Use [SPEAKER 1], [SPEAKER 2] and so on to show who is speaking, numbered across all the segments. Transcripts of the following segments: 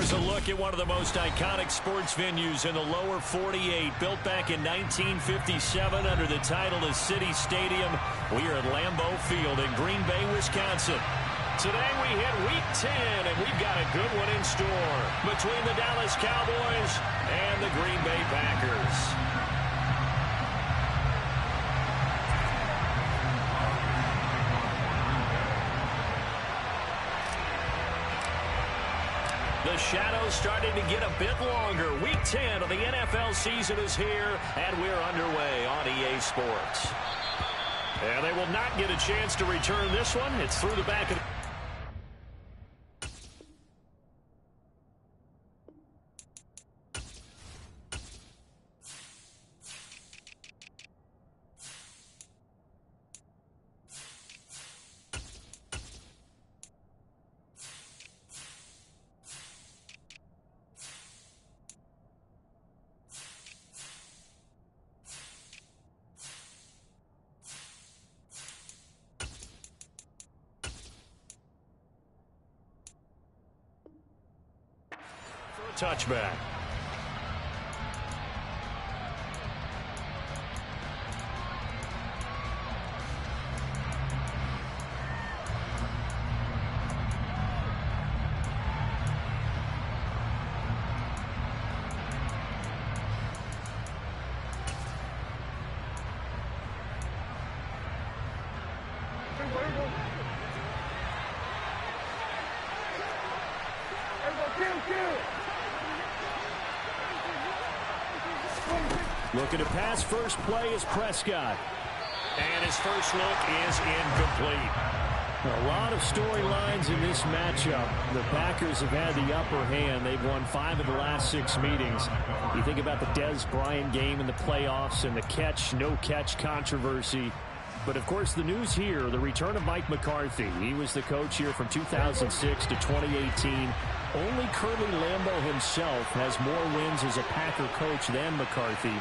[SPEAKER 1] Here's a look at one of the most iconic sports venues in the lower 48, built back in 1957 under the title of City Stadium. We are at Lambeau Field in Green Bay, Wisconsin. Today we hit Week 10, and we've got a good one in store between the Dallas Cowboys and the Green Bay Packers. The shadow's starting to get a bit longer. Week 10 of the NFL season is here, and we're underway on EA Sports. And they will not get a chance to return this one. It's through the back of the... touchback. Looking to pass, first play is Prescott. And his first look is incomplete. A lot of storylines in this matchup. The Packers have had the upper hand. They've won 5 of the last 6 meetings. You think about the Dez Bryant game in the playoffs and the catch, no catch controversy. But, of course, the news here, the return of Mike McCarthy. He was the coach here from 2006 to 2018. Only Curly Lambeau himself has more wins as a Packer coach than McCarthy.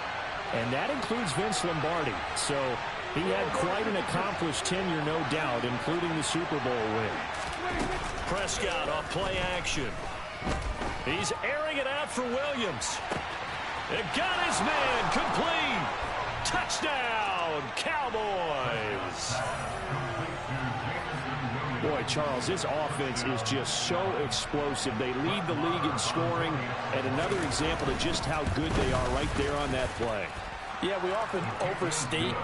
[SPEAKER 1] And that includes Vince Lombardi. So he had quite an accomplished tenure, no doubt, including the Super Bowl win. Prescott off play action. He's airing it out for Williams. It got his man complete. Touchdown, Cowboys. Boy, Charles, this offense is just so explosive. They lead the league in scoring, and another example of just how good they are right there on that play.
[SPEAKER 2] Yeah, we often overstate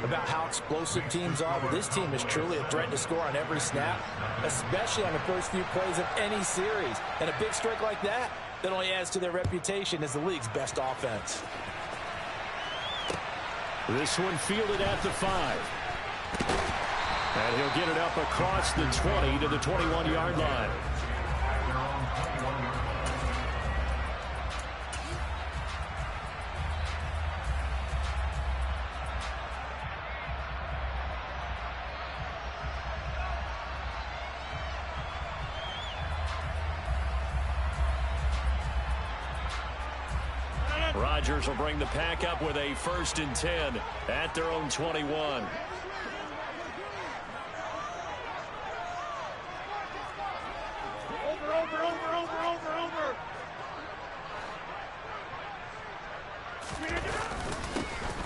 [SPEAKER 2] about how explosive teams are, but this team is truly a threat to score on every snap, especially on the first few plays of any series. And a big strike like that only adds to their reputation as the league's best offense.
[SPEAKER 1] This one fielded at the 5. And he'll get it up across the 20 to the 21-yard line. Rodgers will bring the pack up with a 1st and 10 at their own 21.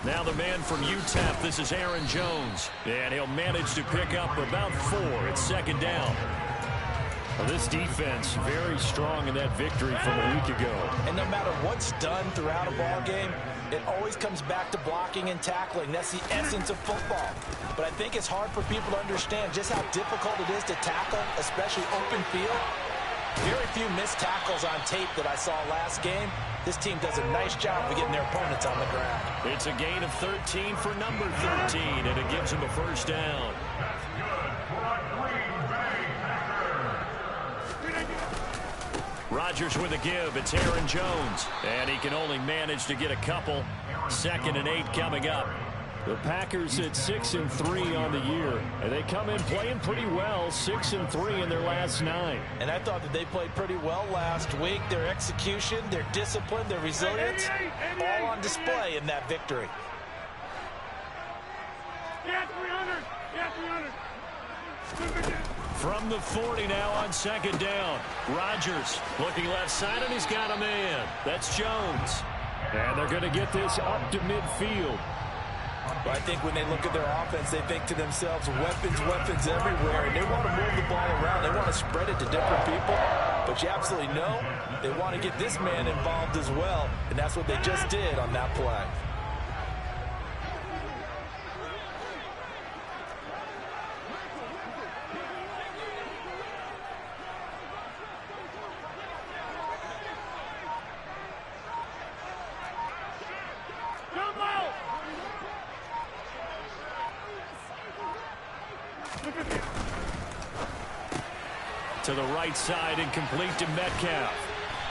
[SPEAKER 1] Now the man from UTEP, this is Aaron Jones. And he'll manage to pick up about 4 at 2nd down. Well, this defense very strong in that victory from a week ago.
[SPEAKER 2] And no matter what's done throughout a ball game, it always comes back to blocking and tackling. That's the essence of football. But I think it's hard for people to understand just how difficult it is to tackle, especially open field. Very few missed tackles on tape that I saw last game. This team does a nice job of getting their opponents on the ground.
[SPEAKER 1] It's a gain of 13 for number 13, and it gives him a 1st down. Rodgers with a give. It's Aaron Jones. And he can only manage to get a couple. 2nd and 8 coming up. The Packers at 6-3 on the year. And they come in playing pretty well. 6-3 in their last 9.
[SPEAKER 2] And I thought that they played pretty well last week. Their execution, their discipline, their resilience, all on display in that victory.
[SPEAKER 3] Yeah, 300. Yeah, 300.
[SPEAKER 1] From the 40 now on second down. Rodgers looking left side, and he's got a man. That's Jones. And they're going to get this up to midfield.
[SPEAKER 2] Well, I think when they look at their offense, they think to themselves, weapons, weapons everywhere. And they want to move the ball around. They want to spread it to different people. But you absolutely know they want to get this man involved as well. And that's what they just did on that play.
[SPEAKER 1] To the right side and complete to Metcalf.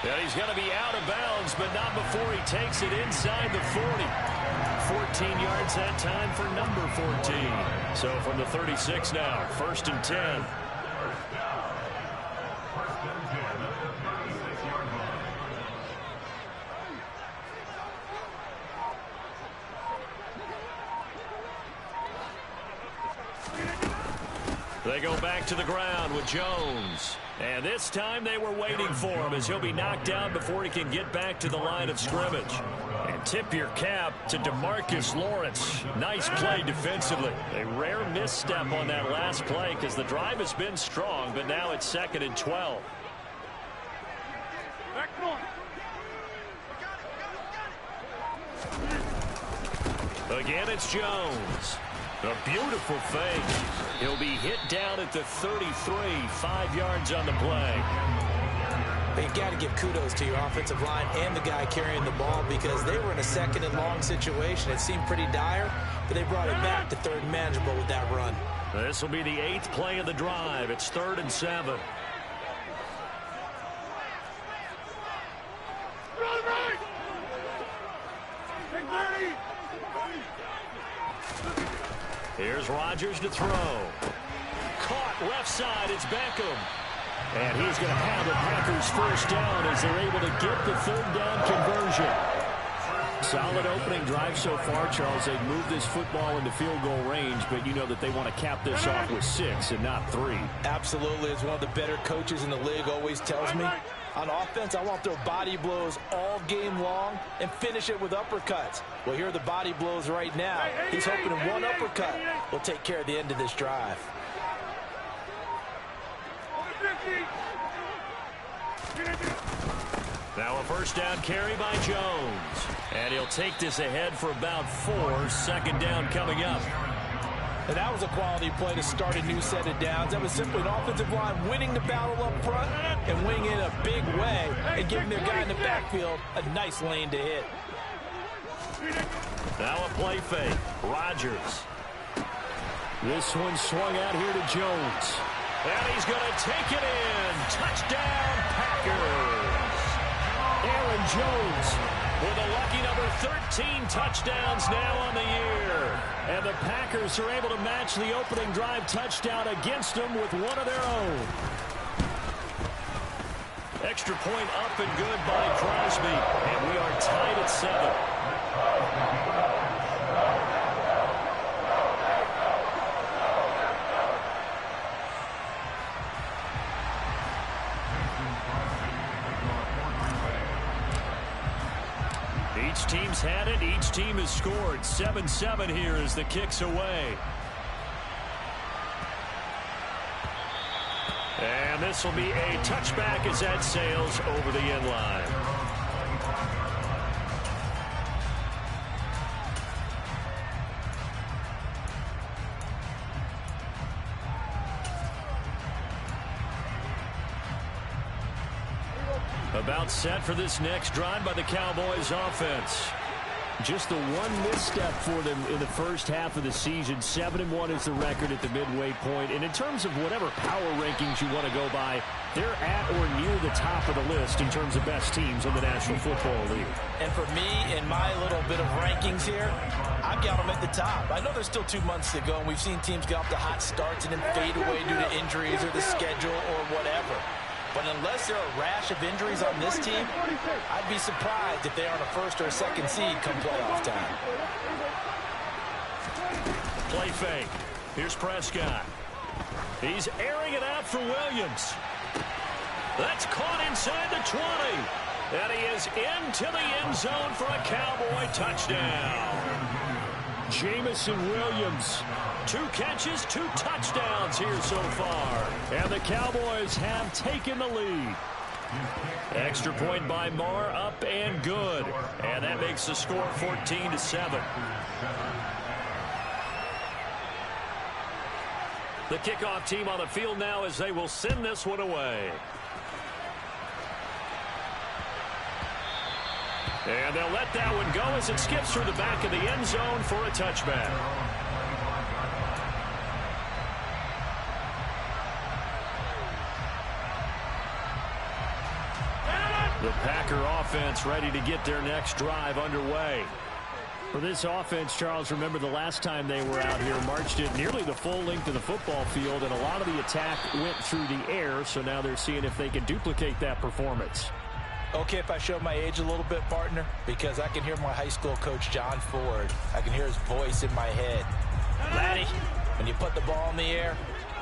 [SPEAKER 1] And he's going to be out of bounds, but not before he takes it inside the 40. 14 yards that time for number 14. So from the 36 now, 1st and 10. They go back to the ground with Jones. And this time they were waiting for him as he'll be knocked down before he can get back to the line of scrimmage. And tip your cap to DeMarcus Lawrence. Nice play defensively. A rare misstep on that last play because the drive has been strong, but now it's 2nd and 12. Again, it's Jones. A beautiful fake. He'll be hit down at the 33, 5 yards on the play.
[SPEAKER 2] You got to give kudos to your offensive line and the guy carrying the ball because they were in a 2nd and long situation. It seemed pretty dire, but they brought it back to 3rd and manageable with that run.
[SPEAKER 1] This will be the 8th play of the drive. It's 3rd and 7. Here's Rodgers to throw. Caught left side. It's Beckham. And he's going to have the Packers first down as they're able to get the 3rd down conversion. Solid opening drive so far, Charles. They've moved this football into field goal range, but you know that they want to cap this off with 6 and not 3.
[SPEAKER 2] Absolutely. As one of the better coaches in the league always tells me, on offense, I want their body blows all game long and finish it with uppercuts. Well, here are the body blows right now. He's hoping one uppercut will take care of the end of this drive.
[SPEAKER 1] Now a first down carry by Jones. And he'll take this ahead for about 4. 2nd down coming up.
[SPEAKER 2] And that was a quality play to start a new set of downs. That was simply an offensive line winning the battle up front and winning in a big way and giving their guy in the backfield a nice lane to hit.
[SPEAKER 1] Now a play fake. Rodgers. This one swung out here to Jones. And he's going to take it in. Touchdown, Packers. Aaron Jones with a lucky number 13 touchdowns now on the year. And the Packers are able to match the opening drive touchdown against them with one of their own. Extra point up and good by Crosby. And we are tied at 7. Each team's had it. Each team has scored. 7-7 here as the kick's away. And this will be a touchback as that sails over the end line. About set for this next drive by the Cowboys offense. Just the one misstep for them in the first half of the season. 7-1 is the record at the midway point. And in terms of whatever power rankings you want to go by, they're at or near the top of the list in terms of best teams in the National Football League.
[SPEAKER 2] And for me, in my little bit of rankings here, I've got them at the top. I know there's still 2 months to go, and we've seen teams get off to hot starts and then fade away due to injuries or the schedule or whatever. But unless there are a rash of injuries on this team, I'd be surprised if they aren't a 1st or a 2nd seed come playoff time.
[SPEAKER 1] Play fake. Here's Prescott. He's airing it out for Williams. That's caught inside the 20. And he is into the end zone for a Cowboy touchdown. Jamison Williams, 2 catches, 2 touchdowns here so far. And the Cowboys have taken the lead. Extra point by Marr, up and good. And that makes the score 14-7. The kickoff team on the field now as they will send this one away. And they'll let that one go as it skips through the back of the end zone for a touchback. The Packer offense ready to get their next drive underway. For this offense, Charles, remember the last time they were out here, marched it nearly the full length of the football field, and a lot of the attack went through the air, so now they're seeing if they can duplicate that performance.
[SPEAKER 2] Okay, if I show my age a little bit, partner, because I can hear my high school coach, John Ford. I can hear his voice in my head. Laddie, when you put the ball in the air,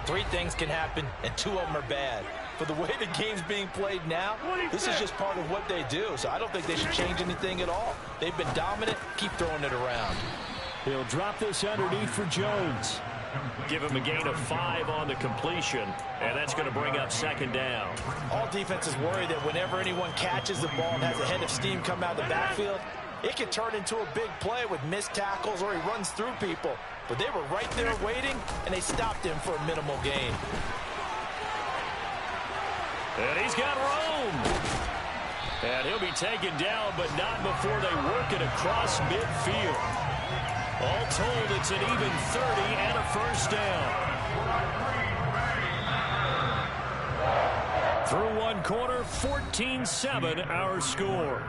[SPEAKER 2] 3 things can happen, and 2 of them are bad. For the way the game's being played now, this is just part of what they do, so I don't think they should change anything at all. They've been dominant. Keep throwing it around.
[SPEAKER 1] He'll drop this underneath for Jones. Give him a gain of 5 on the completion, and that's going to bring up 2nd down.
[SPEAKER 2] All defenses worry that whenever anyone catches the ball and has a head of steam come out of the backfield, it can turn into a big play with missed tackles or he runs through people. But they were right there waiting, and they stopped him for a minimal gain.
[SPEAKER 1] And he's got room. And he'll be taken down, but not before they work it across midfield. All told, it's an even 30 and a first down. Through 1 quarter, 14-7 our score.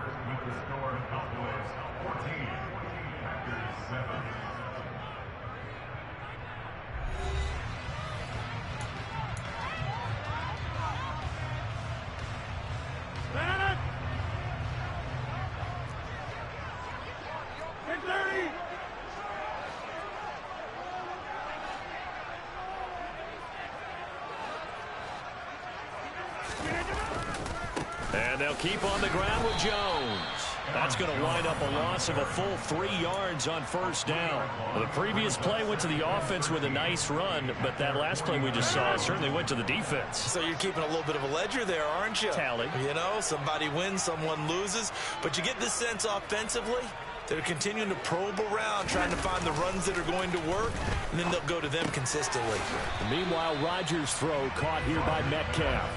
[SPEAKER 1] And they'll keep on the ground with Jones. That's going to wind up a loss of a full 3 yards on first down. Well, the previous play went to the offense with a nice run, but that last play we just saw certainly went to the defense.
[SPEAKER 2] So you're keeping a little bit of a ledger there, aren't you?
[SPEAKER 1] Tally.
[SPEAKER 2] You know, somebody wins, someone loses. But you get this sense offensively, they're continuing to probe around, trying to find the runs that are going to work, and then they'll go to them consistently.
[SPEAKER 1] And meanwhile, Rodgers' throw caught here by Metcalf.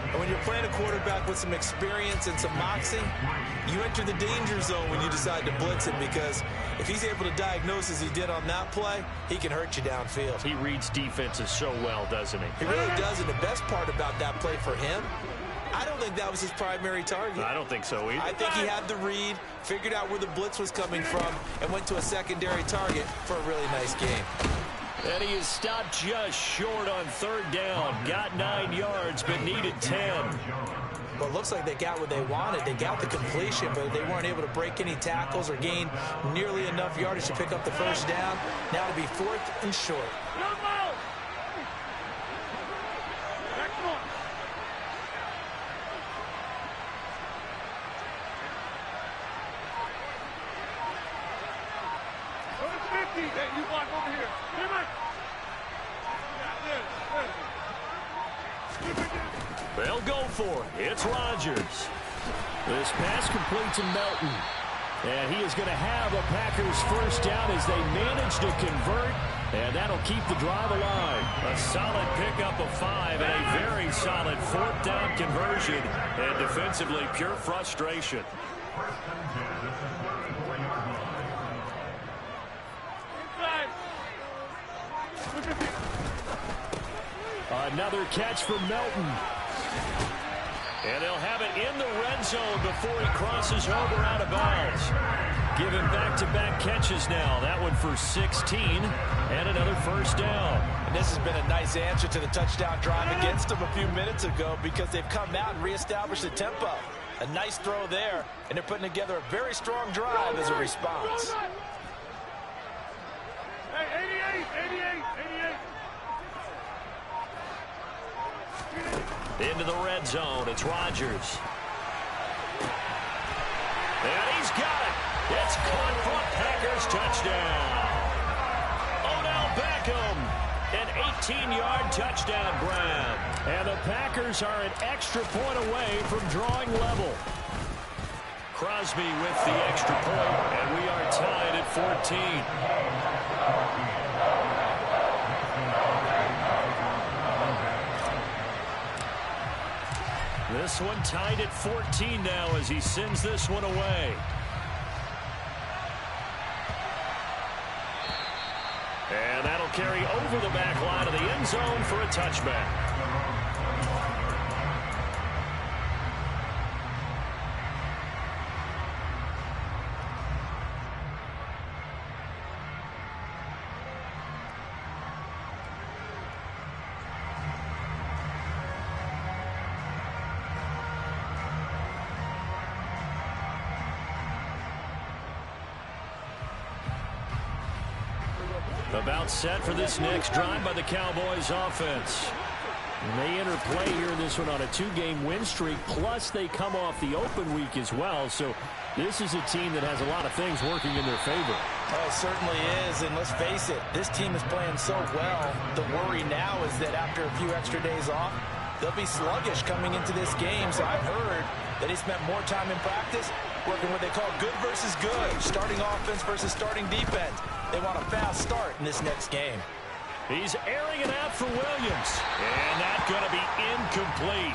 [SPEAKER 2] And when you're playing a quarterback with some experience and some moxie, you enter the danger zone when you decide to blitz him, because if he's able to diagnose as he did on that play, he can hurt you downfield.
[SPEAKER 1] He reads defenses so well, doesn't he?
[SPEAKER 2] He really does, and the best part about that play for him, I don't think that was his primary target.
[SPEAKER 1] I don't think so either.
[SPEAKER 2] I think he had the read, figured out where the blitz was coming from, and went to a secondary target for a really nice game.
[SPEAKER 1] And he is stopped just short on 3rd down. Got 9 yards, but needed 10.
[SPEAKER 2] Well, it looks like they got what they wanted. They got the completion, but they weren't able to break any tackles or gain nearly enough yardage to pick up the first down. Now to be 4th and short.
[SPEAKER 1] They'll go for it. It's Rodgers. This pass complete to Melton. And he is going to have a Packers first down as they manage to convert. And that'll keep the drive alive. A solid pickup of 5 and a very solid 4th down conversion. And defensively, pure frustration. Another catch from Melton. And they'll have it in the red zone before he crosses over out of bounds. Giving back-to-back catches now. That one for 16 and another first down.
[SPEAKER 2] And this has been a nice answer to the touchdown drive against them a few minutes ago, because they've come out and reestablished the tempo. A nice throw there, and they're putting together a very strong drive as a response.
[SPEAKER 3] Hey, 88.
[SPEAKER 1] Into the red zone, it's Rodgers. And he's got it. It's caught for a Packers touchdown. Odell Beckham, an 18-yard touchdown grab. And the Packers are an extra point away from drawing level. Crosby with the extra point, and we are tied at 14. This one tied at 14 now as he sends this one away. And that'll carry over the back line of the end zone for a touchback. About set for this next drive by the Cowboys offense. And they enter play here in this one on a 2-game win streak, plus they come off the open week as well. So this is a team that has a lot of things working in their favor.
[SPEAKER 2] Oh, it certainly is, and let's face it, this team is playing so well. The worry now is that after a few extra days off, they'll be sluggish coming into this game. So I've heard that he spent more time in practice working what they call good versus good, starting offense versus starting defense. They want a fast start in this next game.
[SPEAKER 1] He's airing it out for Williams. And that's going to be incomplete.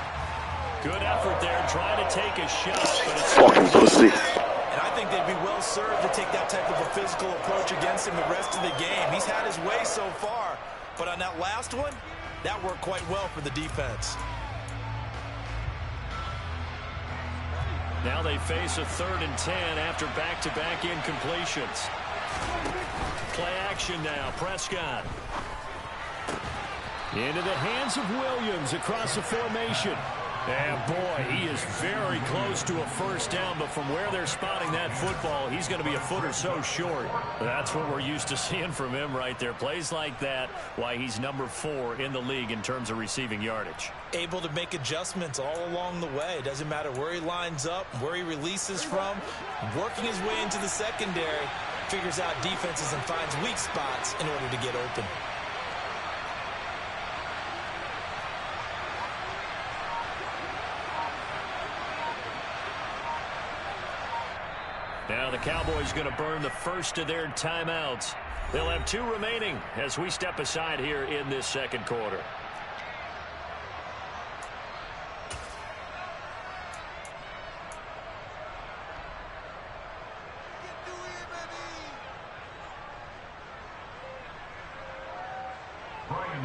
[SPEAKER 1] Good effort there trying to take a shot. But it's
[SPEAKER 3] fucking pussy.
[SPEAKER 2] And I think they'd be well served to take that type of a physical approach against him the rest of the game. He's had his way so far. But on that last one, that worked quite well for the defense.
[SPEAKER 1] Now they face a 3rd and 10 after back-to-back incompletions. Play action now. Prescott. Into the hands of Williams across the formation. And boy, he is very close to a first down, but from where they're spotting that football, he's going to be a foot or so short. That's what we're used to seeing from him right there. Plays like that, why he's number 4 in the league in terms of receiving yardage.
[SPEAKER 2] Able to make adjustments all along the way. Doesn't matter where he lines up, where he releases from. Working his way into the secondary, figures out defenses and finds weak spots in order to get open.
[SPEAKER 1] Now the Cowboys going to burn the first of their timeouts. They'll have 2 remaining as we step aside here in this second quarter.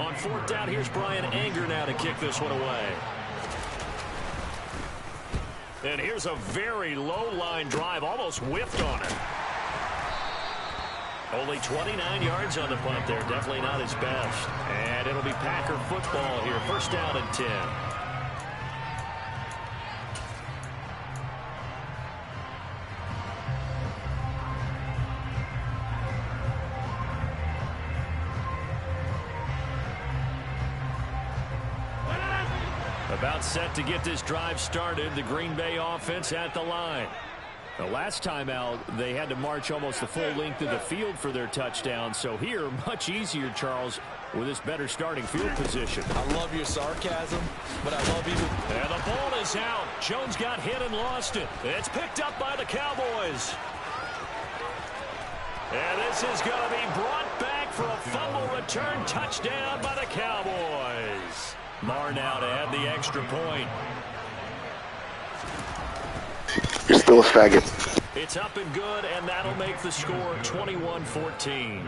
[SPEAKER 1] On 4th down, here's Brian Anger now to kick this one away. And here's a very low-line drive, almost whiffed on it. Only 29 yards on the punt there, definitely not his best. And it'll be Packer football here, 1st down and 10. About set to get this drive started. The Green Bay offense at the line. The last time out, they had to march almost the full length of the field for their touchdown. So here, much easier, Charles, with this better starting field position.
[SPEAKER 2] I love your sarcasm, but I love even...
[SPEAKER 1] And the ball is out. Jones got hit and lost it. It's picked up by the Cowboys. And this is going to be brought back for a fumble return touchdown by the Cowboys. Marr now to add the extra point.
[SPEAKER 3] You're still a faggot.
[SPEAKER 1] It's up and good, and that'll make the score 21-14.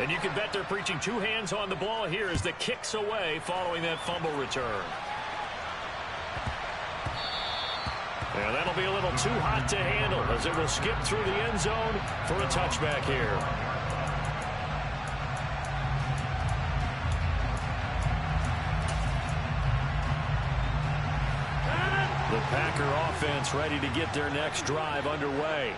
[SPEAKER 1] And you can bet they're preaching 2 hands on the ball here as the kick's away following that fumble return. And that'll be a little too hot to handle as it will skip through the end zone for a touchback here. The Packer offense ready to get their next drive underway.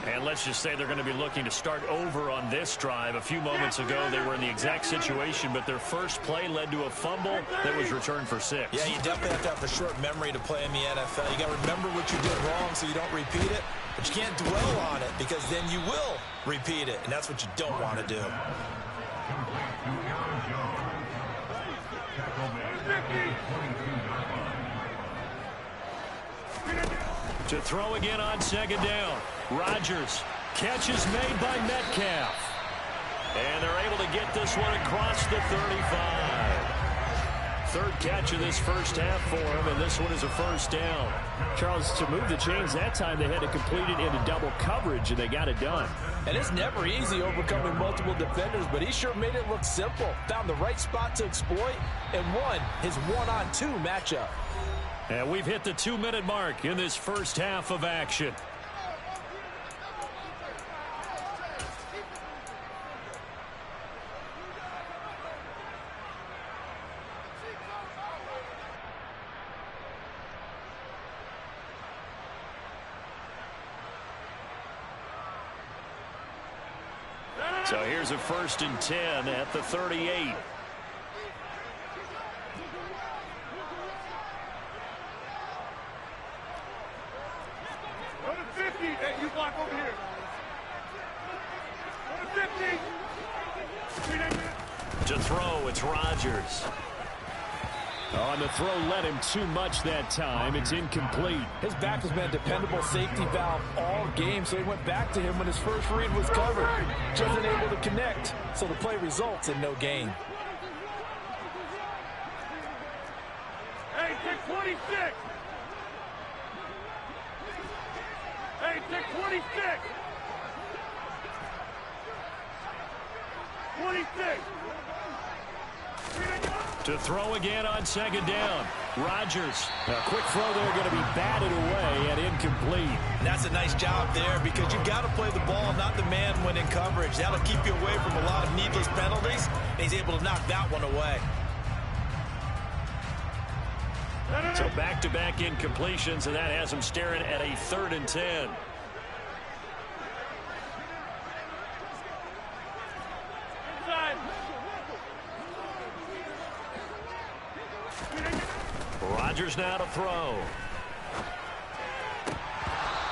[SPEAKER 1] And let's just say they're going to be looking to start over on this drive. A few moments ago, they were in the exact situation, but their first play led to a fumble that was returned for 6.
[SPEAKER 2] Yeah, you definitely have to have a short memory to play in the NFL. You got to remember what you did wrong so you don't repeat it, but you can't dwell on it because then you will repeat it, and that's what you don't want to do.
[SPEAKER 1] To throw again on second down. Rodgers. Catch is made by Metcalf. And they're able to get this one across the 35. Third catch of this first half for him, and this one is a first down. Charles, to move the chains that time, they had to complete it into double coverage, and they got it done.
[SPEAKER 2] And it's never easy overcoming multiple defenders, but he sure made it look simple. Found the right spot to exploit and won his one-on-two matchup.
[SPEAKER 1] And we've hit the 2-minute mark in this first half of action. So here's a 1st and 10 at the 38.
[SPEAKER 4] You block over here. 50.
[SPEAKER 1] To throw, it's Rodgers. On the throw, led him too much that time. It's incomplete.
[SPEAKER 2] His back has been a dependable safety valve all game, so he went back to him when his first read was covered. Just wasn't able to connect, so the play results in no gain.
[SPEAKER 4] Hey, take 26. Hey, take 26. 26.
[SPEAKER 1] To throw again on second down. Rodgers. A quick throw there going to be batted away and incomplete.
[SPEAKER 2] And that's a nice job there because you've got to play the ball, not the man when in coverage. That'll keep you away from a lot of needless penalties, and he's able to knock that one away.
[SPEAKER 1] So back-to-back incompletions, and that has him staring at a 3rd and 10. Rodgers now to throw.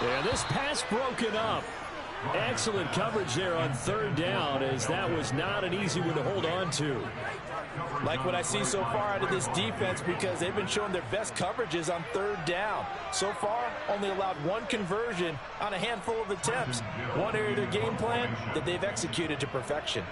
[SPEAKER 1] And this pass broken up. Excellent coverage there on 3rd down, as that was not an easy one to hold on to.
[SPEAKER 2] Like what I see so far out of this defense because they've been showing their best coverages on 3rd down. So far, only allowed 1 conversion on a handful of attempts. One area of their game plan that they've executed to perfection.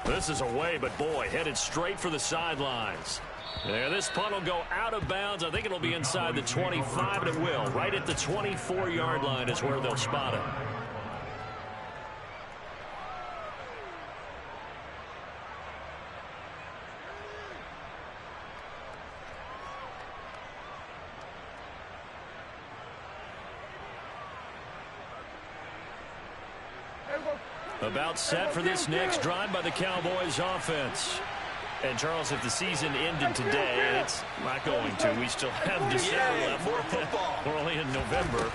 [SPEAKER 1] This is away, but boy, headed straight for the sidelines. There, this punt will go out of bounds. I think it'll be inside the 25, and it will. Right at the 24-yard line is where they'll spot it. About set for this next drive by the Cowboys offense. And, Charles, if the season ended today, and it's not going to. We still have December left.
[SPEAKER 2] More football.
[SPEAKER 1] We're only in November.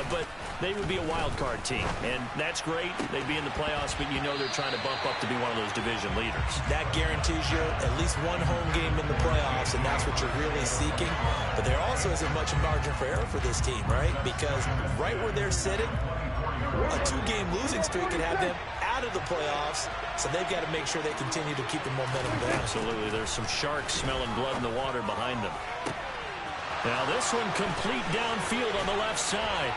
[SPEAKER 1] But they would be a wild card team. And that's great. They'd be in the playoffs, but you know they're trying to bump up to be one of those division leaders.
[SPEAKER 2] That guarantees you at least one home game in the playoffs, and that's what you're really seeking. But there also isn't much margin for error for this team, right? Because right where they're sitting, a 2-game losing streak could have them out of the playoffs, so they've got to make sure they continue to keep the momentum going.
[SPEAKER 1] Absolutely. There's some sharks smelling blood in the water behind them. Now this one complete downfield on the left side.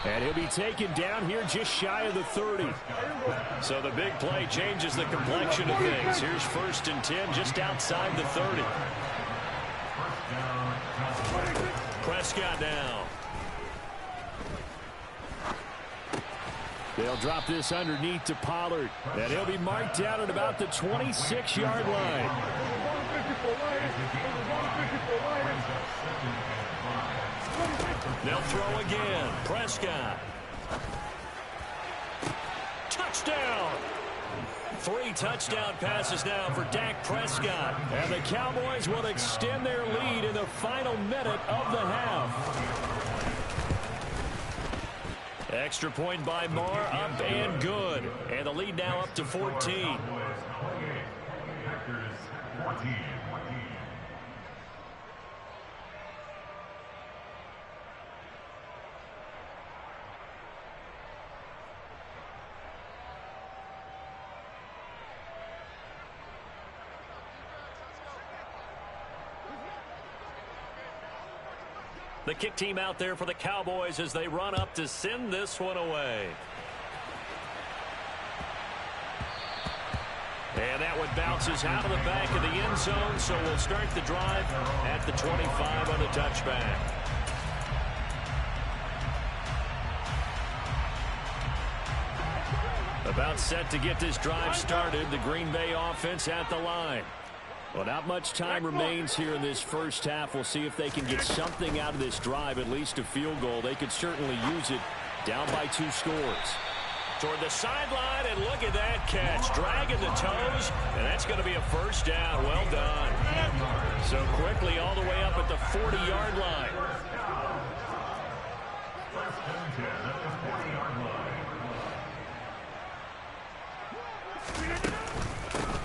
[SPEAKER 1] And he'll be taken down here just shy of the 30. So the big play changes the complexion of things. Here's 1st and 10 just outside the 30. Prescott now. They'll drop this underneath to Pollard. And he'll be marked down at about the 26-yard line. They'll throw again. Prescott. Touchdown. 3 touchdown passes now for Dak Prescott. And the Cowboys will extend their lead in the final minute of the half. Extra point by Marr, up and good. And the lead now up to 14. The kick team out there for the Cowboys as they run up to send this one away. And that one bounces out of the back of the end zone, so we'll start the drive at the 25 on the touchback. About set to get this drive started, the Green Bay offense at the line. Well, not much time remains here in this first half. We'll see if they can get something out of this drive, at least a field goal. They could certainly use it down by 2 scores. Toward the sideline, and look at that catch. Dragging the toes, and that's going to be a first down. Well done. So quickly all the way up at the 40-yard line.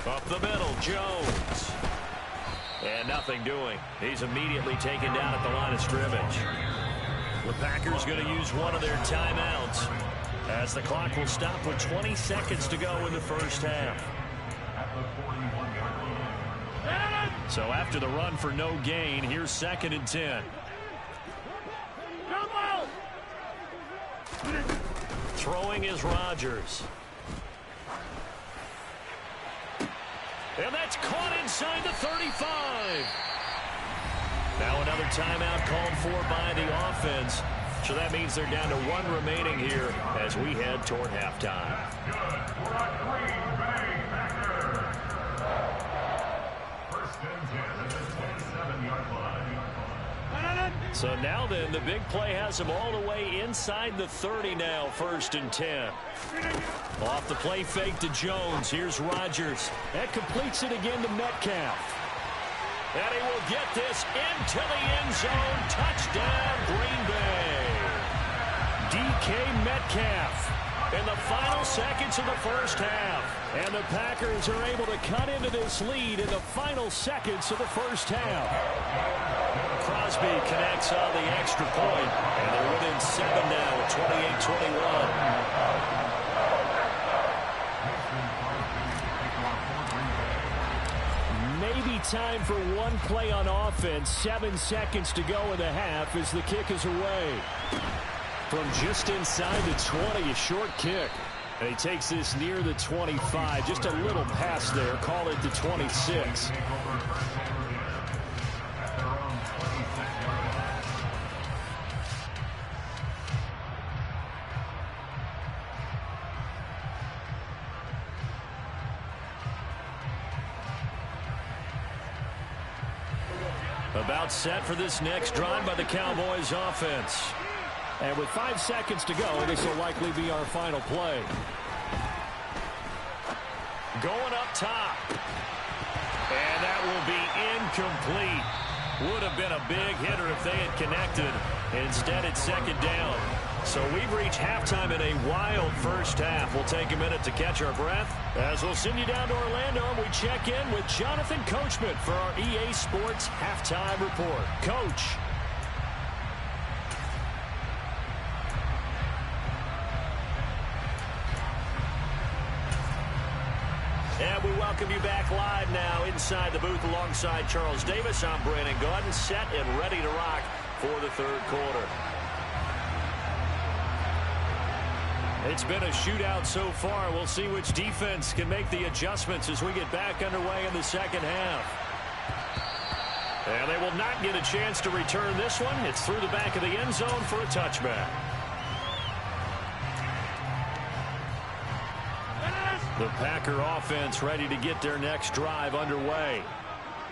[SPEAKER 1] Up the middle, Jones. And nothing doing. He's immediately taken down at the line of scrimmage. The Packers going to use one of their timeouts as the clock will stop with 20 seconds to go in the first half. So after the run for no gain, here's 2nd and 10. Throwing is Rodgers. And that's caught inside the 35. Now another timeout called for by the offense. So that means they're down to 1 remaining here as we head toward halftime. So now then, the big play has them all the way inside the 30 now, 1st and 10. Off the play fake to Jones. Here's Rodgers. That completes it again to Metcalf. And he will get this into the end zone. Touchdown, Green Bay. DK Metcalf in the final seconds of the first half. And the Packers are able to cut into this lead in the final seconds of the first half. Crosby connects on the extra point, and they're within 7 now at 28-21. Maybe time for one play on offense. 7 seconds to go in the half as the kick is away. From just inside the 20, a short kick. And he takes this near the 25. Just a little pass there. Call it the 26. About set for this next drive by the Cowboys offense. And with 5 seconds to go, this will likely be our final play. Going up top. And that will be incomplete. Would have been a big hitter if they had connected. Instead, it's 2nd down. So we've reached halftime in a wild first half. We'll take a minute to catch our breath as we'll send you down to Orlando and we check in with Jonathan Coachman for our EA Sports Halftime Report. Coach. And we welcome you back live now inside the booth alongside Charles Davis. I'm Brandon Gaudin, set and ready to rock for the 3rd quarter. It's been a shootout so far. We'll see which defense can make the adjustments as we get back underway in the 2nd half. And they will not get a chance to return this one. It's through the back of the end zone for a touchback. The Packer offense ready to get their next drive underway.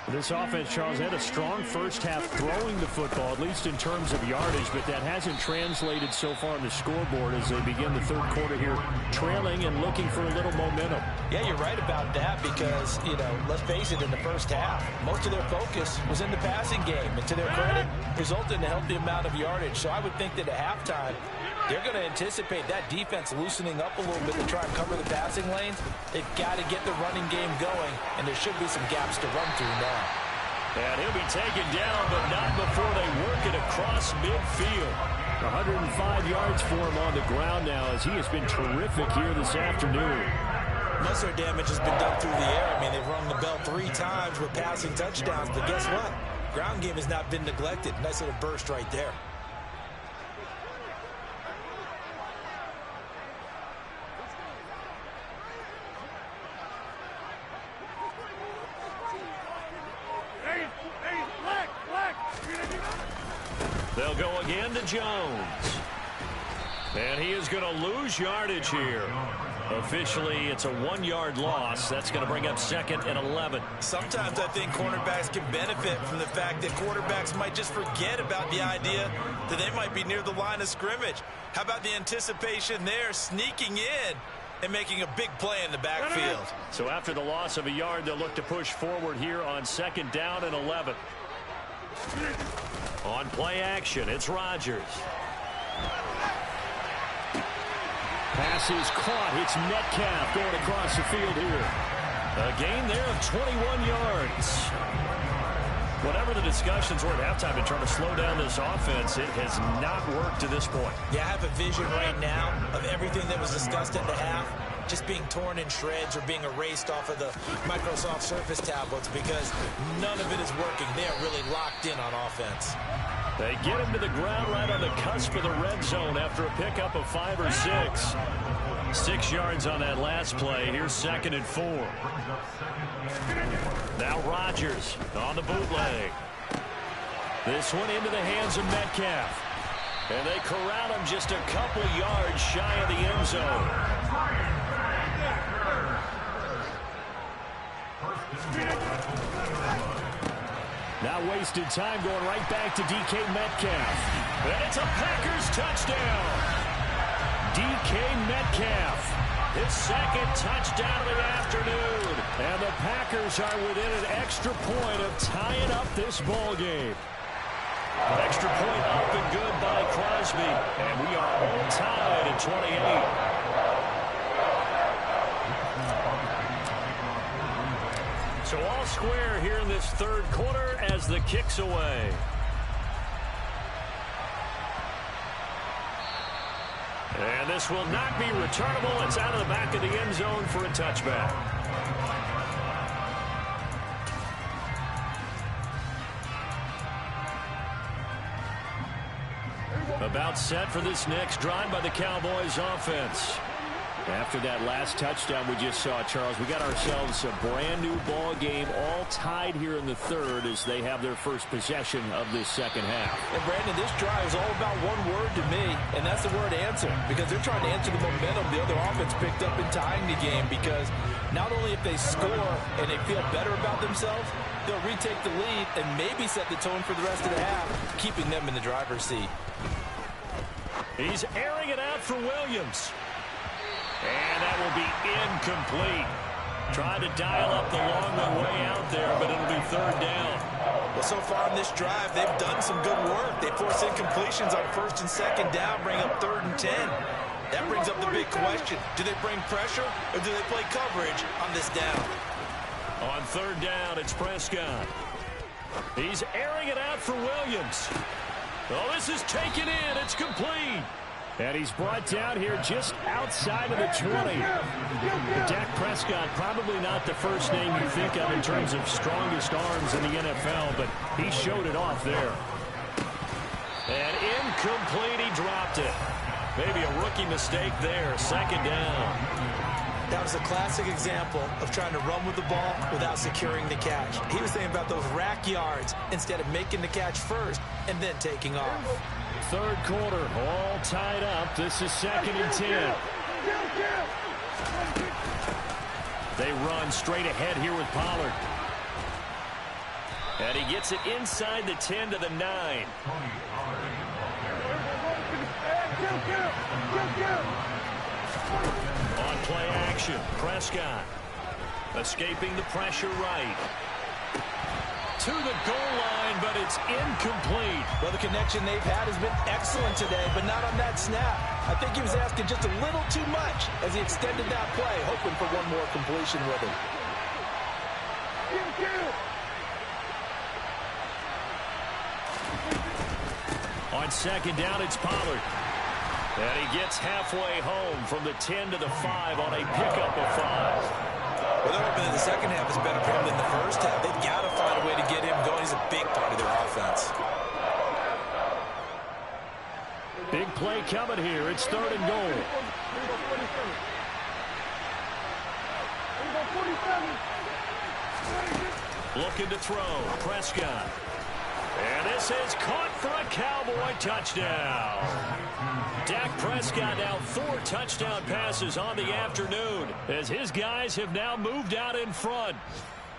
[SPEAKER 1] This offense, Charles, had a strong first half throwing the football, at least in terms of yardage, but that hasn't translated so far on the scoreboard as they begin the third quarter here, trailing and looking for a little momentum.
[SPEAKER 2] Yeah, you're right about that because, let's face it, in the first half, most of their focus was in the passing game. And to their credit, resulted in a healthy amount of yardage. So I would think that at halftime, they're going to anticipate that defense loosening up a little bit to try and cover the passing lanes. They've got to get the running game going, and there should be some gaps to run through now.
[SPEAKER 1] And he'll be taken down, but not before they work it across midfield. 105 yards for him on the ground now as he has been terrific here this afternoon.
[SPEAKER 2] Most of their damage has been done through the air. I mean, they've rung the bell 3 times with passing touchdowns, but guess what? Ground game has not been neglected. Nice little burst right there.
[SPEAKER 1] They'll go again to Jones. And he is going to lose yardage here. Officially, it's a 1-yard loss. That's going to bring up 2nd and 11.
[SPEAKER 2] Sometimes I think cornerbacks can benefit from the fact that quarterbacks might just forget about the idea that they might be near the line of scrimmage. How about the anticipation there, sneaking in and making a big play in the backfield?
[SPEAKER 1] So after the loss of a yard, they'll look to push forward here on 2nd down and 11. On play action, it's Rodgers. Pass is caught. It's Metcalf going across the field here. A gain there of 21 yards. Whatever the discussions were at halftime in trying to slow down this offense, it has not worked to this point.
[SPEAKER 2] Yeah, I have a vision right now of everything that was discussed at the half just being torn in shreds or being erased off of the Microsoft Surface tablets because none of it is working. They are really locked in on offense.
[SPEAKER 1] They get him to the ground right on the cusp of the red zone after a pickup of 5 or 6. 6 yards on that last play. Here's 2nd and 4. Now Rodgers on the bootleg. This one into the hands of Metcalf. And they corral him just a couple yards shy of the end zone. Now wasted time going right back to DK Metcalf. And it's a Packers touchdown. DK Metcalf, his 2nd touchdown of the afternoon. And the Packers are within an extra point of tying up this ball game. An extra point up and good by Crosby. And we are all tied at 28. So all square here in this third quarter as the kick's away. And this will not be returnable. It's out of the back of the end zone for a touchback. About set for this next drive by the Cowboys offense. After that last touchdown we just saw, Charles, we got ourselves a brand new ball game, all tied here in the third as they have their first possession of this second half.
[SPEAKER 2] And Brandon, this drive is all about one word to me, and that's the word answer, because they're trying to answer the momentum the other offense picked up in tying the game, because not only if they score and they feel better about themselves, they'll retake the lead and maybe set the tone for the rest of the half, keeping them in the driver's seat.
[SPEAKER 1] He's airing it out for Williams. And that will be incomplete. Trying to dial up the long way out there, but it'll be 3rd down.
[SPEAKER 2] Well, so far in this drive, they've done some good work. They force incompletions on 1st and 2nd down, bring up 3rd and 10. That brings up the big question. Do they bring pressure or do they play coverage on this down?
[SPEAKER 1] On 3rd down, it's Prescott. He's airing it out for Williams. Oh, this is taken in. It's complete. And he's brought down here just outside of the 20. Dak Prescott, probably not the first name you think of in terms of strongest arms in the NFL, but he showed it off there. And incomplete, he dropped it. Maybe a rookie mistake there, 2nd down.
[SPEAKER 2] That was a classic example of trying to run with the ball without securing the catch. He was thinking about those rack yards instead of making the catch first and then taking off.
[SPEAKER 1] Third quarter, all tied up. This is 2nd and 10. They run straight ahead here with Pollard. And he gets it inside the 10 to the 9. On play action, Prescott. Escaping the pressure right. To the goal line, but it's incomplete.
[SPEAKER 2] Well, the connection they've had has been excellent today, but not on that snap. I think he was asking just a little too much as he extended that play, hoping for one more completion with him.
[SPEAKER 1] On second down, it's Pollard. And he gets halfway home from the 10 to the 5 on a pickup of 5.
[SPEAKER 2] Well, they're hoping that the second half is better for him than the first half. They've got to find a way to get him going. He's a big part of their offense.
[SPEAKER 1] Big play coming here. It's 3rd and goal. Looking to throw. Prescott. And this is caught for a Cowboy touchdown. Dak Prescott now 4 touchdown passes on the afternoon as his guys have now moved out in front.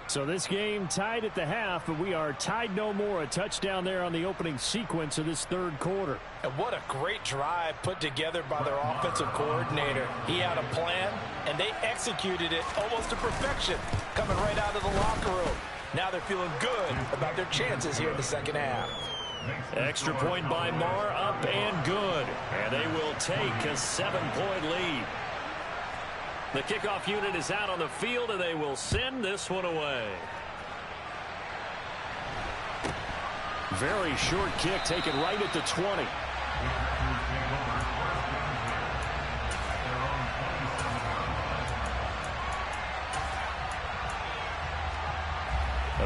[SPEAKER 1] So this game tied at the half, but we are tied no more. A touchdown there on the opening sequence of this 3rd quarter.
[SPEAKER 2] And what a great drive put together by their offensive coordinator. He had a plan, and they executed it almost to perfection, coming right out of the locker room. Now they're feeling good about their chances here in the second half.
[SPEAKER 1] Extra point by Marr, up and good. And they will take a 7-point lead. The kickoff unit is out on the field, and they will send this one away. Very short kick taken right at the 20.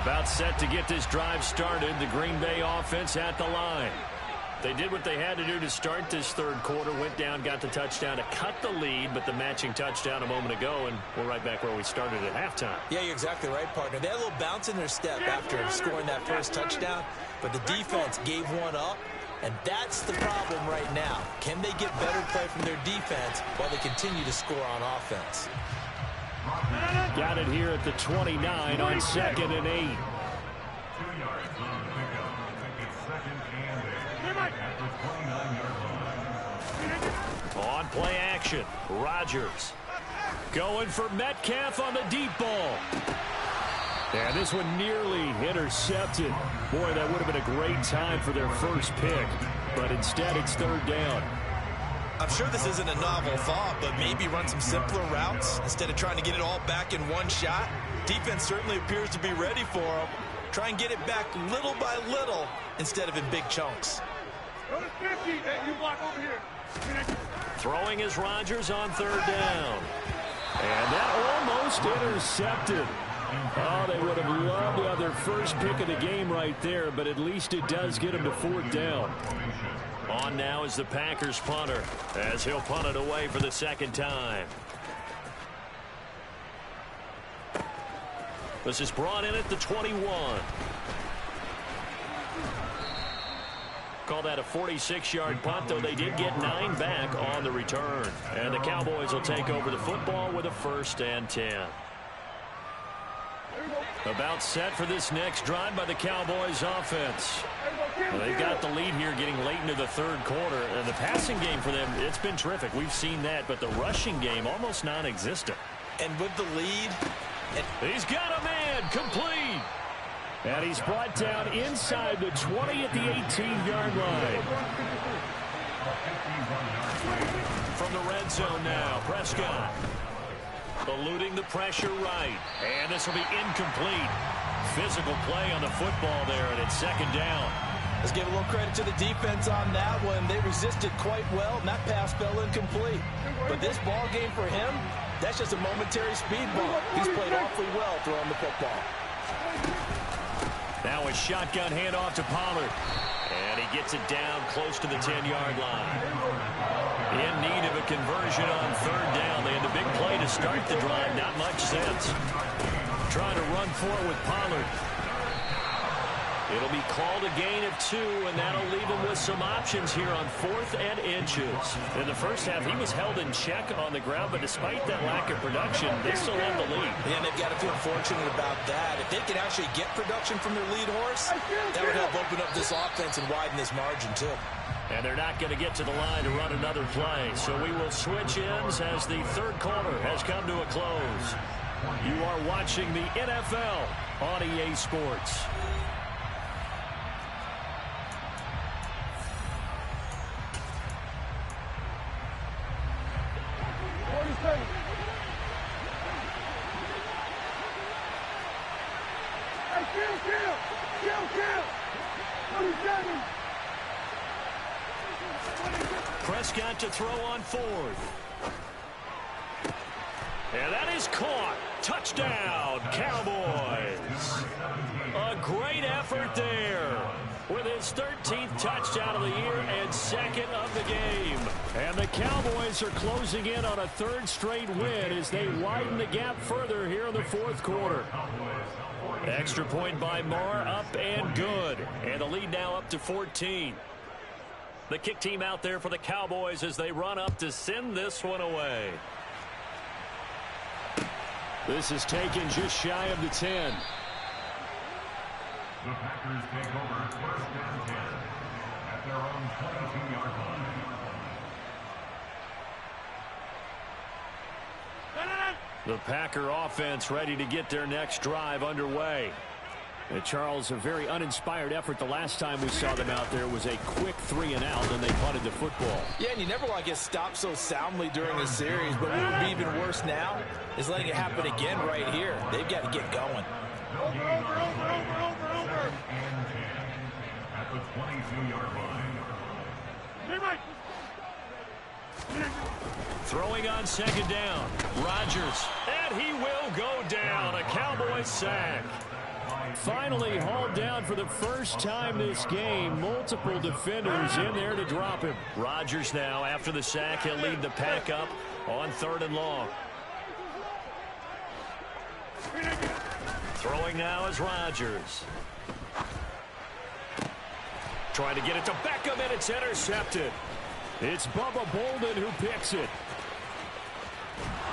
[SPEAKER 1] About set to get this drive started. The Green Bay offense at the line. They did what they had to do to start this 3rd quarter. Went down, got the touchdown to cut the lead, but the matching touchdown a moment ago, and we're right back where we started at halftime.
[SPEAKER 2] Yeah, you're exactly right, partner. They had a little bounce in their step after scoring that first touchdown, but the defense gave one up, and that's the problem right now. Can they get better play from their defense while they continue to score on offense?
[SPEAKER 1] Got it here at the 29 on 2nd and 8. On play action, Rodgers going for Metcalf on the deep ball. And this one nearly intercepted. Boy, that would have been a great time for their first pick, but instead it's 3rd down.
[SPEAKER 2] I'm sure this isn't a novel thought, but maybe run some simpler routes instead of trying to get it all back in one shot. Defense certainly appears to be ready for them. Try and get it back little by little instead of in big chunks.
[SPEAKER 4] Go to 50. Hey, you block over here.
[SPEAKER 1] Throwing is Rodgers on 3rd down. And that almost intercepted. Oh, they would have loved to have their first pick of the game right there, but at least it does get them to 4th down. On now is the Packers punter as he'll punt it away for the 2nd time. This is brought in at the 21. Call that a 46-yard punt, though they did get 9 back on the return. And the Cowboys will take over the football with a 1st and 10. About set for this next drive by the Cowboys offense. Well, they've got the lead here getting late into the 3rd quarter. And the passing game for them, it's been terrific. We've seen that, but the rushing game almost non-existent.
[SPEAKER 2] And with the lead...
[SPEAKER 1] He's got a man, complete. And he's brought down inside the 20 at the 18-yard line. From the red zone now, Prescott. Eluding the pressure right. And this will be incomplete. Physical play on the football there, and it's 2nd down.
[SPEAKER 2] Let's give a little credit to the defense on that one. They resisted quite well, and that pass fell incomplete. But this ball game for him, that's just a momentary speed bump. He's played awfully well throwing the football.
[SPEAKER 1] Now a shotgun handoff to Pollard. And he gets it down close to the 10-yard line. In need of a conversion on 3rd down. They had the big play to start the drive. Not much sense. Trying to run for it with Pollard. It'll be called a gain of 2, and that'll leave him with some options here on 4th and inches. In the first half, he was held in check on the ground, but despite that lack of production, they still have the lead.
[SPEAKER 2] Yeah, and they've got to feel fortunate about that. If they can actually get production from their lead horse, that would help open up this offense and widen this margin, too.
[SPEAKER 1] And they're not going to get to the line to run another play, so we will switch ends as the third quarter has come to a close. You are watching the NFL on EA Sports. Prescott to throw on 4th. And that is caught. Touchdown, Cowboys. A great effort there with his 13th touchdown of the year and 2nd of the game. And the Cowboys are closing in on a 3rd straight win as they widen the gap further here in the 4th quarter. Extra point by Moore, up and good. And the lead now up to 14. The kick team out there for the Cowboys as they run up to send this one away. This is taken just shy of the 10.
[SPEAKER 5] The Packers take over 1st and 10 at their own 22-yard line.
[SPEAKER 1] The Packer offense ready to get their next drive underway. And Charles, a very uninspired effort the last time we saw them out there was a quick 3-and-out, and they punted the football.
[SPEAKER 2] Yeah, and you never want to get stopped so soundly during a series, but what would be even worse now is letting it happen again right here. They've got to get going.
[SPEAKER 5] Over. And 10 at the 22-yard line.
[SPEAKER 1] Throwing on 2nd down. Rodgers, and he will go down. A Cowboys sack. Finally hauled down for the first time this game. Multiple defenders in there to drop him. Rodgers now, after the sack, he'll lead the pack up on 3rd and long. Throwing now is Rodgers. Trying to get it to Beckham, and it's intercepted. It's Bubba Bolden who picks it.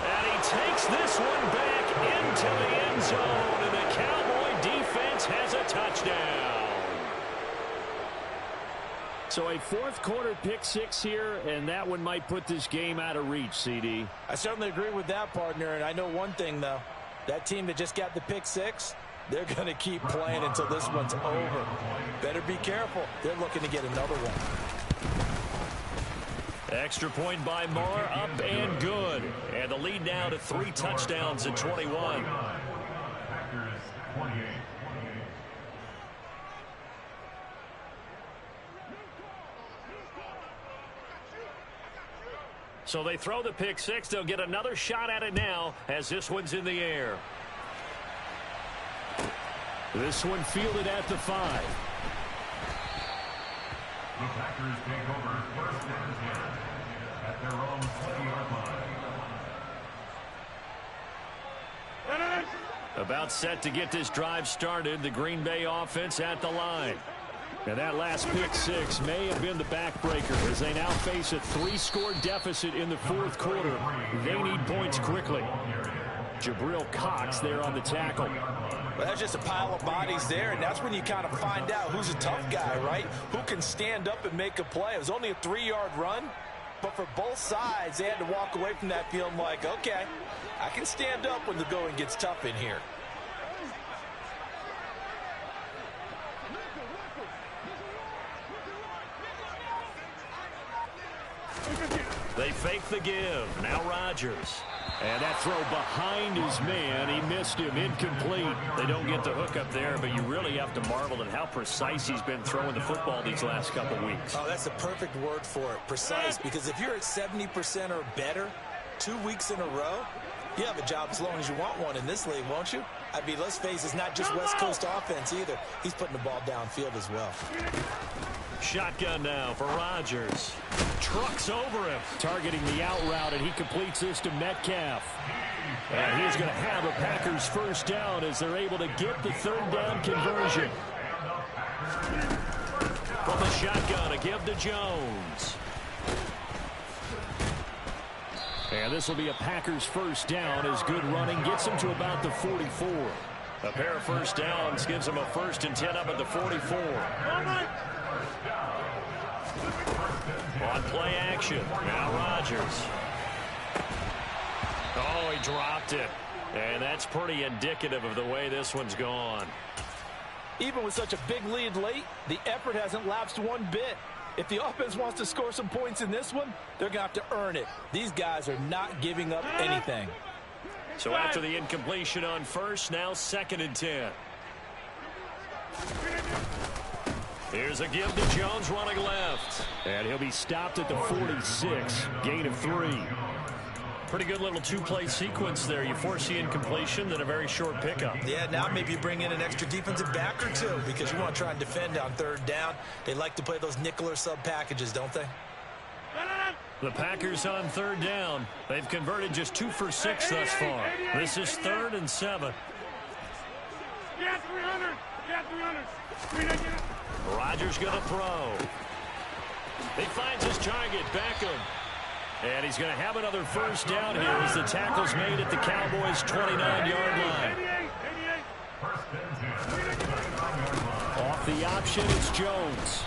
[SPEAKER 1] And he takes this one back into the end zone, and the Cowboy defense has a touchdown. So a 4th quarter pick 6 here, and that one might put this game out of reach, CD.
[SPEAKER 2] I certainly agree with that, partner, and I know one thing, though. That team that just got the pick 6, they're going to keep playing until this one's over. Better be careful. They're looking to get another one.
[SPEAKER 1] Extra point by Moore, up and good. And the lead now to 3 touchdowns at 21.
[SPEAKER 5] Packers 28.
[SPEAKER 1] So they throw the pick 6. They'll get another shot at it now as this one's in the air. This one fielded at the 5.
[SPEAKER 5] The Packers take over 1st and 10 at their own 20-yard line.
[SPEAKER 1] About set to get this drive started. The Green Bay offense at the line. And that last pick 6 may have been the backbreaker as they now face a 3-score deficit in the 4th quarter. They need points quickly. Jabril Cox there on the tackle.
[SPEAKER 2] Well, that's just a pile of bodies there, and that's when you kind of find out who's a tough guy, right? Who can stand up and make a play. It was only a 3-yard run, but for both sides, they had to walk away from that feeling like, okay, I can stand up when the going gets tough in here.
[SPEAKER 1] They fake the give. Now Rodgers. And that throw behind his man. He missed him. Incomplete. They don't get the hook up there, but you really have to marvel at how precise he's been throwing the football these last couple weeks.
[SPEAKER 2] Oh, that's the perfect word for it, precise, because if you're at 70% or better 2 weeks in a row, you have a job as long as you want one in this league, won't you? I mean, let's face it, it's not just West Coast offense either. He's putting the ball downfield as well.
[SPEAKER 1] Shotgun now for Rodgers. Trucks over him. Targeting the out route, and he completes this to Metcalf. And he's going to have a Packers first down as they're able to get the 3rd down conversion. From the shotgun, a give to Jones. And this will be a Packers first down as good running gets them to about the 44. A pair of first downs gives them a 1st and 10 up at the 44. On play action, now Rodgers. Oh, he dropped it. And that's pretty indicative of the way this one's gone.
[SPEAKER 2] Even with such a big lead late, the effort hasn't lapsed one bit. If the offense wants to score some points in this one, they're going to have to earn it. These guys are not giving up anything.
[SPEAKER 1] So after the incompletion on first, now 2nd and 10. Here's a give to Jones running left. And he'll be stopped at the 46. Gain of 3. Pretty good little two-play sequence there. You force the incompletion, then a very short pickup.
[SPEAKER 2] Yeah, now maybe you bring in an extra defensive back or two because you want to try and defend on 3rd down. They like to play those nickel or sub packages, don't they?
[SPEAKER 1] The Packers on 3rd down. They've converted just 2 for 6 thus far. This is 3rd and 7.
[SPEAKER 4] Get 300. Get 300.
[SPEAKER 1] Rodgers going to throw. He finds his target, Beckham. And he's going to have another first down here as the tackle's made at the Cowboys' 29-yard line. Off the option, it's Jones.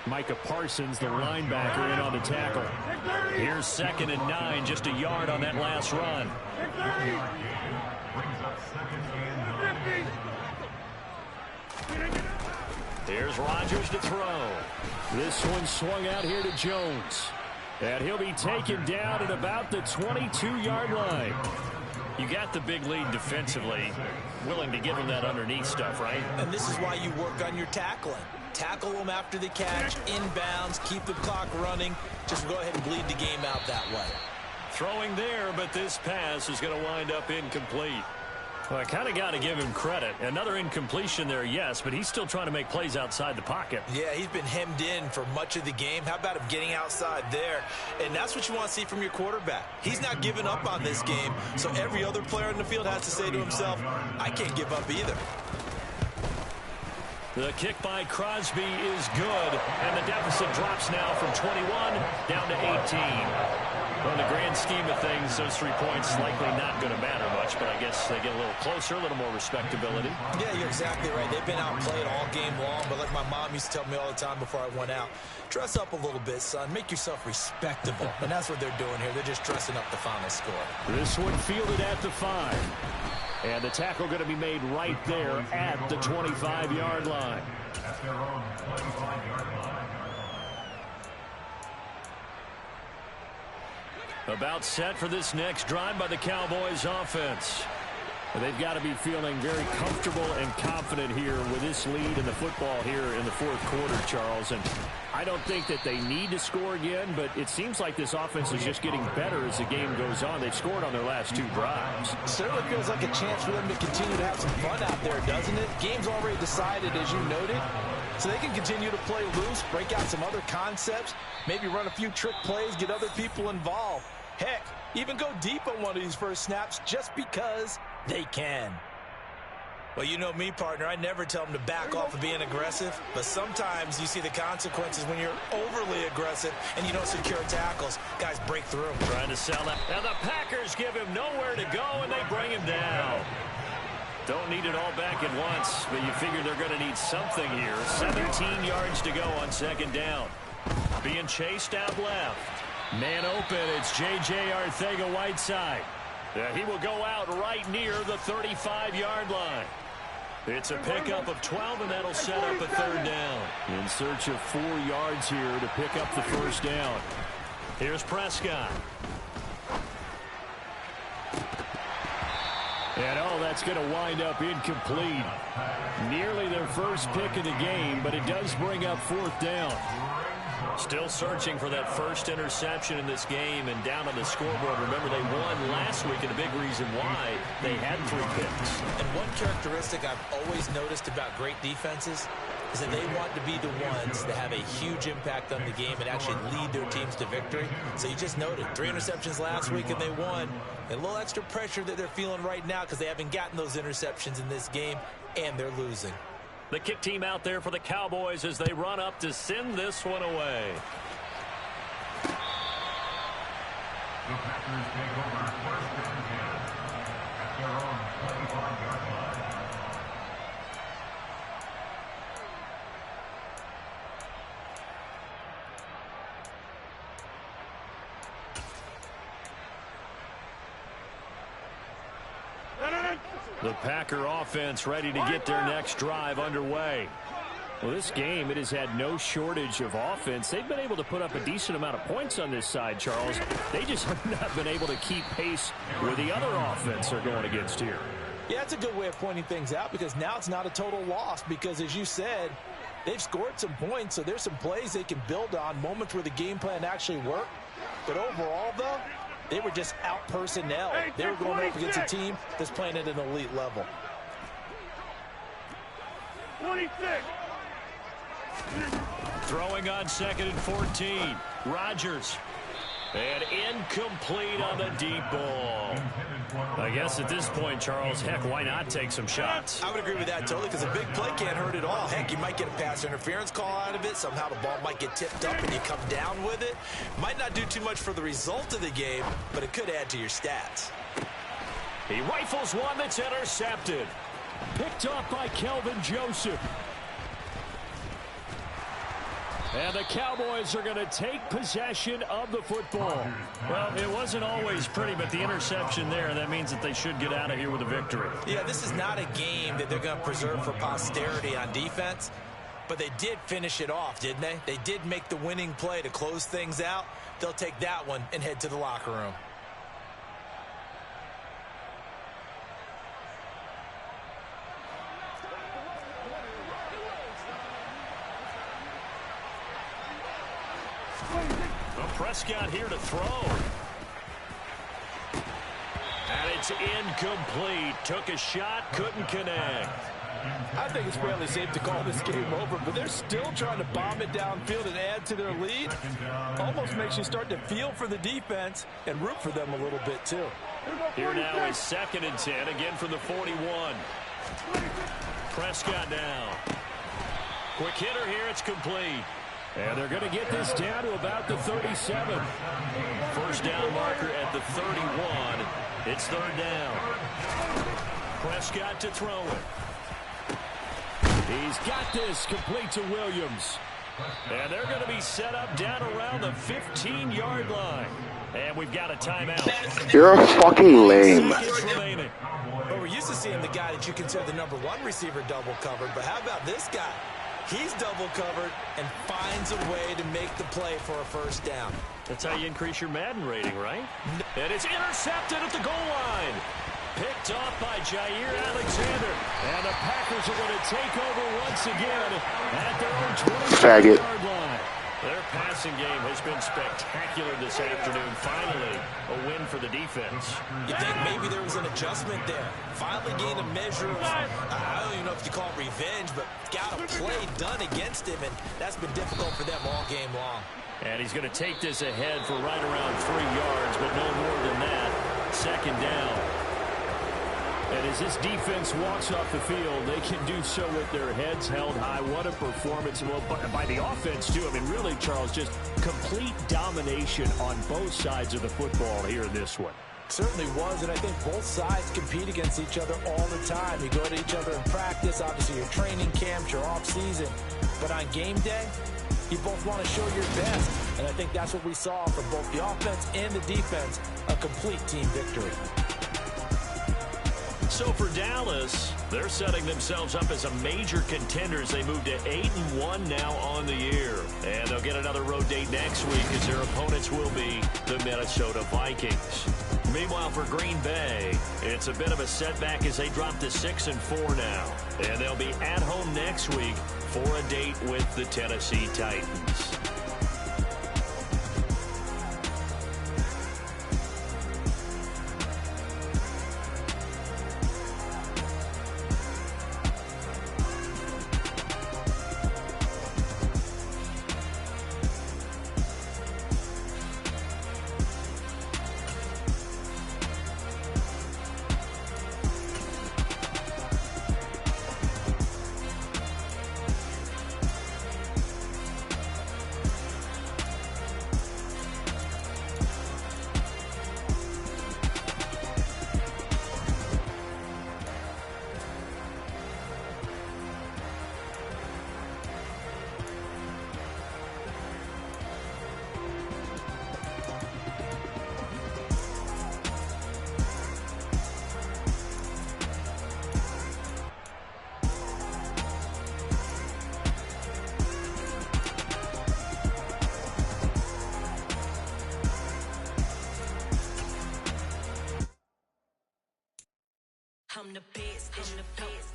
[SPEAKER 1] Micah Parsons, the linebacker, in on the tackle. Here's 2nd and 9, just a yard on that last run. Here's Rodgers to throw. This one swung out here to Jones. And he'll be taken down at about the 22-yard line. You got the big lead defensively. Willing to give him that underneath stuff, right?
[SPEAKER 2] And this is why you work on your tackling. Tackle them after the catch, inbounds, keep the clock running. Just go ahead and bleed the game out that way.
[SPEAKER 1] Throwing there, but this pass is going to wind up incomplete. Well, I kind of got to give him credit. Another incompletion there, yes, but he's still trying to make plays outside the pocket.
[SPEAKER 2] Yeah, he's been hemmed in for much of the game. How about him getting outside there? And that's what you want to see from your quarterback. He's not giving up on this game, so every other player in the field has to say to himself, I can't give up either.
[SPEAKER 1] The kick by Crosby is good, and the deficit drops now from 21 down to 18. Well, in the grand scheme of things, those 3 points likely not going to matter much, but I guess they get a little closer, a little more respectability.
[SPEAKER 2] Yeah, you're exactly right. They've been outplayed all game long, but like my mom used to tell me all the time before I went out, dress up a little bit, son. Make yourself respectable. And that's what they're doing here. They're just dressing up the final score.
[SPEAKER 1] This one fielded at the 5. And the tackle going to be made right there at the 25-yard line.
[SPEAKER 5] At their own 25-yard line.
[SPEAKER 1] About set for this next drive by the Cowboys offense. They've got to be feeling very comfortable and confident here with this lead in the football here in the 4th quarter, Charles. And I don't think that they need to score again, but it seems like this offense is just getting better as the game goes on. They've scored on their last 2 drives.
[SPEAKER 2] Certainly feels like a chance for them to continue to have some fun out there, doesn't it? Game's already decided, as you noted. So they can continue to play loose, break out some other concepts, maybe run a few trick plays, get other people involved. Heck, even go deep on one of these first snaps just because they can. Well, you know me, partner. I never tell them to back off of being aggressive, but sometimes you see the consequences when you're overly aggressive and you don't secure tackles. Guys break through.
[SPEAKER 1] Trying to sell that. And the Packers give him nowhere to go, and they bring him down. Don't need it all back at once, but you figure they're going to need something here. 17 yards to go on 2nd down. Being chased out left. Man open, it's J.J. Arcega-Whiteside. He will go out right near the 35-yard line. It's a pickup of 12, and that'll set up a 3rd down. In search of 4 yards here to pick up the first down. Here's Prescott. And, that's going to wind up incomplete. Nearly their first pick of the game, but it does bring up 4th down. Still searching for that first interception in this game and down on the scoreboard. Remember, they won last week, and a big reason why they had 3 picks.
[SPEAKER 2] And one characteristic I've always noticed about great defenses is that they want to be the ones that have a huge impact on the game and actually lead their teams to victory. So you just noted 3 interceptions last week and they won. And a little extra pressure that they're feeling right now because they haven't gotten those interceptions in this game and they're losing.
[SPEAKER 1] The kick team out there for the Cowboys as they run up to send this one away.
[SPEAKER 5] The Packers take over first and 10 at their own 25-yard line.
[SPEAKER 1] The Packer offense ready to get their next drive underway. Well, this game, it has had no shortage of offense. They've been able to put up a decent amount of points on this side, Charles. They just have not been able to keep pace with the other offense they're going against here.
[SPEAKER 2] Yeah, it's a good way of pointing things out because now it's not a total loss because, as you said, they've scored some points, so there's some plays they can build on, moments where the game plan actually worked. But overall, though, they were just out-personnel. They were going up against a team that's playing at an elite level.
[SPEAKER 4] 26.
[SPEAKER 1] Throwing on 2nd and 14. Rodgers. And incomplete on the deep ball. I guess at this point, Charles, heck, why not take some shots?
[SPEAKER 2] I would agree with that totally because a big play can't hurt at all. Heck, you might get a pass interference call out of it. Somehow the ball might get tipped up and you come down with it. Might not do too much for the result of the game, but it could add to your stats.
[SPEAKER 1] He rifles one that's intercepted. Picked off by Kelvin Joseph. And the Cowboys are going to take possession of the football. Well, it wasn't always pretty, but the interception there, that means that they should get out of here with a victory.
[SPEAKER 2] Yeah, this is not a game that they're going to preserve for posterity on defense, but they did finish it off, didn't they? They did make the winning play to close things out. They'll take that one and head to the locker room.
[SPEAKER 1] Well, Prescott here to throw. And it's incomplete. Took a shot, couldn't connect.
[SPEAKER 2] I think it's fairly safe to call this game over, but they're still trying to bomb it downfield and add to their lead. Almost makes you start to feel for the defense and root for them a little bit, too.
[SPEAKER 1] Here now is 2nd and 10, again from the 41. Prescott now. Quick hitter here, it's complete. And they're going to get this down to about the 37. First down marker at the 31. It's 3rd down. Prescott to throw it. He's got this complete to Williams. And they're going to be set up down around the 15-yard line. And we've got a timeout.
[SPEAKER 3] You're fucking lame.
[SPEAKER 2] Well, we're used to seeing the guy that you consider the #1 receiver double covered, but how about this guy? He's double covered and finds a way to make the play for a first down.
[SPEAKER 1] That's how you increase your Madden rating, right? And it's intercepted at the goal line. Picked off by Jair Alexander. And the Packers are going to take over once again at their own 20-yard line. Their passing game has been spectacular this afternoon. Finally, a win for the defense.
[SPEAKER 2] You think maybe there was an adjustment there. Finally gained a measure of, I don't even know if you call it revenge, but got a play done against him, and that's been difficult for them all game long.
[SPEAKER 1] And he's going to take this ahead for right around 3 yards, but no more than that. 2nd down. And as this defense walks off the field, they can do so with their heads held high. What a performance. Well, by the offense, too. I mean, really, Charles, just complete domination on both sides of the football here in this one.
[SPEAKER 2] Certainly was, and I think both sides compete against each other all the time. You go to each other in practice, obviously your training camps, your off-season. But on game day, you both want to show your best. And I think that's what we saw from both the offense and the defense, a complete team victory.
[SPEAKER 1] So for Dallas, they're setting themselves up as a major contender as they move to 8-1 now on the year. And they'll get another road date next week as their opponents will be the Minnesota Vikings. Meanwhile, for Green Bay, it's a bit of a setback as they drop to 6-4 now. And they'll be at home next week for a date with the Tennessee Titans.
[SPEAKER 6] I'm the best, I'm the best.